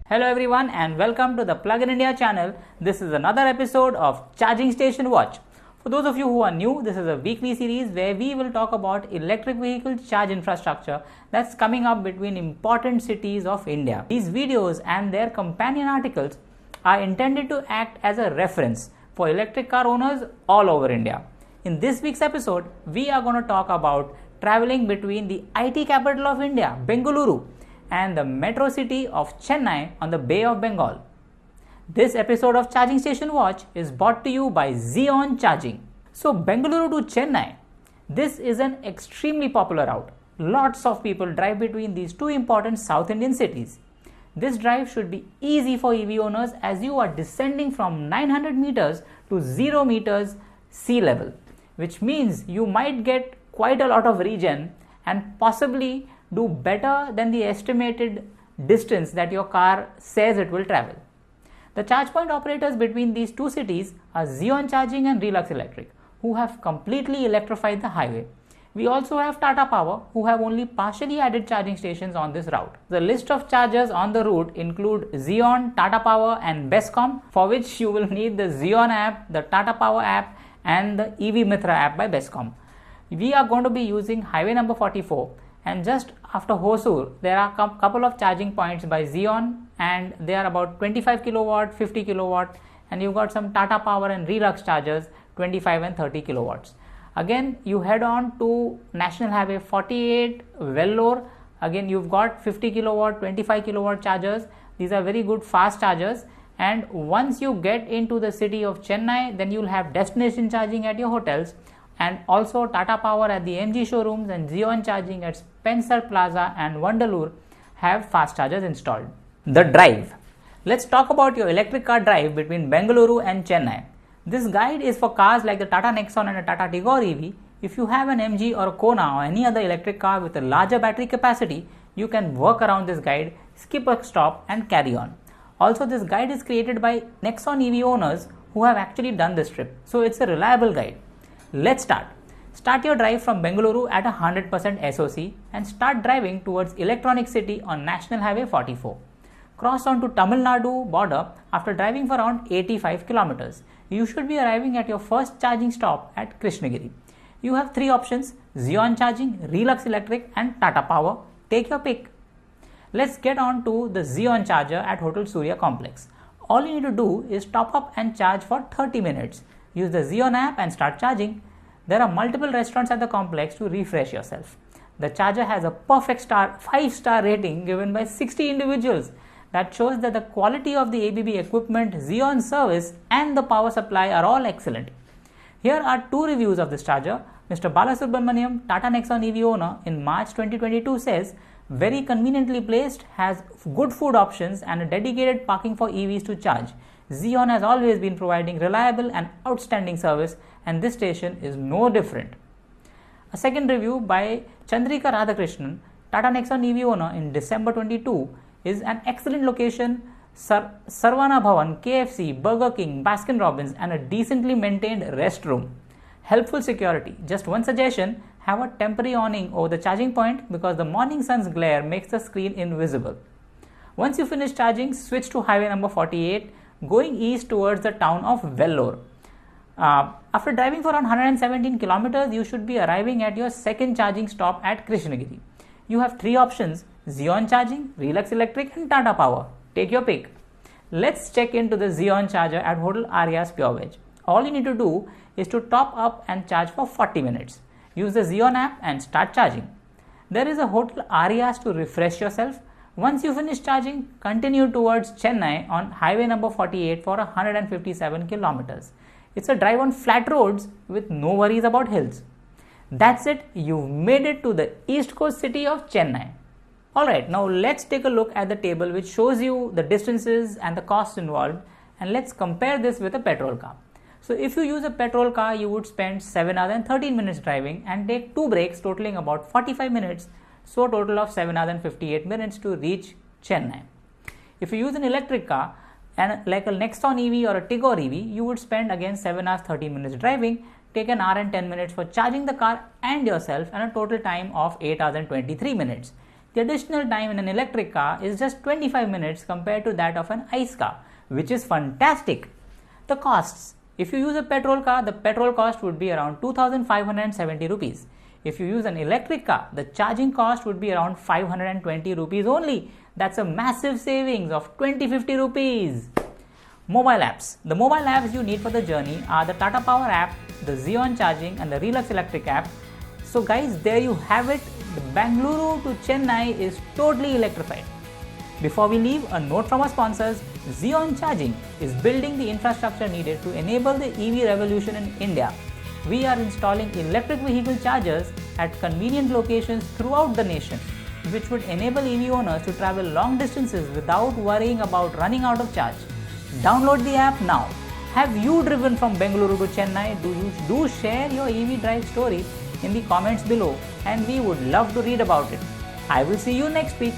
Hello everyone and welcome to the Plugin India channel. This is another episode of Charging Station Watch. For those of you who are new, this is a weekly series where we will talk about electric vehicle charge infrastructure that's coming up between important cities of India. These videos and their companion articles are intended to act as a reference for electric car owners all over India. In this week's episode, we are going to talk about traveling between the IT capital of India, Bengaluru, and the metro city of Chennai on the Bay of Bengal. This episode of Charging Station Watch is brought to you by Zeon Charging. So Bengaluru to Chennai, this is an extremely popular route. Lots of people drive between these two important South Indian cities. This drive should be easy for EV owners as you are descending from 900 meters to 0 meters sea level, which means you might get quite a lot of regen and possibly do better than the estimated distance that your car says it will travel. The charge point operators between these two cities are Zeon Charging and Relux Electric, who have completely electrified the highway. We also have Tata Power, who have only partially added charging stations on this route. The list of chargers on the route include Zeon, Tata Power and Bescom, for which you will need the Zeon app, the Tata Power app and the EV Mitra app by Bescom. We are going to be using highway number 44. And just after Hosur, there are a couple of charging points by Zeon and they are about 25 kilowatt, 50 kilowatt, and you've got some Tata Power and Relux chargers 25 and 30 kilowatts. Again, you head on to National Highway 48, Vellore. Again, you've got 50 kilowatt, 25 kilowatt chargers. These are very good fast chargers. And once you get into the city of Chennai, then you'll have destination charging at your hotels. And also Tata Power at the MG showrooms and Zeon Charging at Spencer Plaza and Vandelur have fast chargers installed. The drive. Let's talk about your electric car drive between Bengaluru and Chennai. This guide is for cars like the Tata Nexon and the Tata Tigor EV. If you have an MG or a Kona or any other electric car with a larger battery capacity, you can work around this guide, skip a stop and carry on. Also, this guide is created by Nexon EV owners who have actually done this trip. So it's a reliable guide. Let's start. Start your drive from Bengaluru at 100% SOC and start driving towards Electronic City on National Highway 44. Cross on to Tamil Nadu border after driving for around 85 kilometers. You should be arriving at your first charging stop at Krishnagiri. You have three options: Zeon Charging, Relux Electric and Tata Power. Take your pick. Let's get on to the Zeon charger at Hotel Surya Complex. All you need to do is top up and charge for 30 minutes. Use the Zeon app and start charging. There are multiple restaurants at the complex to refresh yourself. The charger has a perfect 5-star rating given by 60 individuals. That shows that the quality of the ABB equipment, Zeon service and the power supply are all excellent. Here are two reviews of this charger. Mr. Balasubramaniam, Tata Nexon EV owner in March 2022 says, very conveniently placed, has good food options and a dedicated parking for EVs to charge. Zeon has always been providing reliable and outstanding service and this station is no different. A second review by Chandrika Radhakrishnan, Tata Nexon EV owner in December 22 is an excellent location, Sarvana Bhavan, KFC, Burger King, Baskin Robbins and a decently maintained restroom. Helpful security. Just one suggestion, have a temporary awning over the charging point because the morning sun's glare makes the screen invisible. Once you finish charging, switch to highway number 48 going east towards the town of Vellore. After driving for around 117 kilometers, you should be arriving at your second charging stop at Krishnagiri. You have three options: Zeon Charging, Relux Electric and Tata Power. Take your pick. Let's check into the Zeon charger at Hotel Arya's Pure Veg. All you need to do is to top up and charge for 40 minutes. Use the Zeon app and start charging. There is a Hotel Arya's to refresh yourself. Once you finish charging, continue towards Chennai on highway number 48 for 157 kilometers. It's a drive on flat roads with no worries about hills. That's it, you've made it to the east coast city of Chennai. Alright, now let's take a look at the table which shows you the distances and the costs involved, and let's compare this with a petrol car. So if you use a petrol car, you would spend 7 hours and 13 minutes driving and take 2 breaks totaling about 45 minutes. So a total of 7 hours and 58 minutes to reach Chennai. If you use an electric car and like a Nexon EV or a Tigor EV, you would spend again 7 hours 30 minutes driving, take an hour and 10 minutes for charging the car and yourself and a total time of 8 hours and 23 minutes. The additional time in an electric car is just 25 minutes compared to that of an ICE car, which is fantastic. The costs. If you use a petrol car, the petrol cost would be around 2,570 rupees. If you use an electric car, the charging cost would be around 520 rupees only. That's a massive savings of 2050 rupees. Mobile apps. The mobile apps you need for the journey are the Tata Power app, the Zeon Charging and the Relux Electric app. So guys, there you have it. The Bengaluru to Chennai is totally electrified. Before we leave, a note from our sponsors. Zeon Charging is building the infrastructure needed to enable the EV revolution in India. We are installing electric vehicle chargers at convenient locations throughout the nation, which would enable EV owners to travel long distances without worrying about running out of charge. Download the app now. Have you driven from Bengaluru to Chennai? Do share your EV drive story in the comments below, and we would love to read about it. I will see you next week.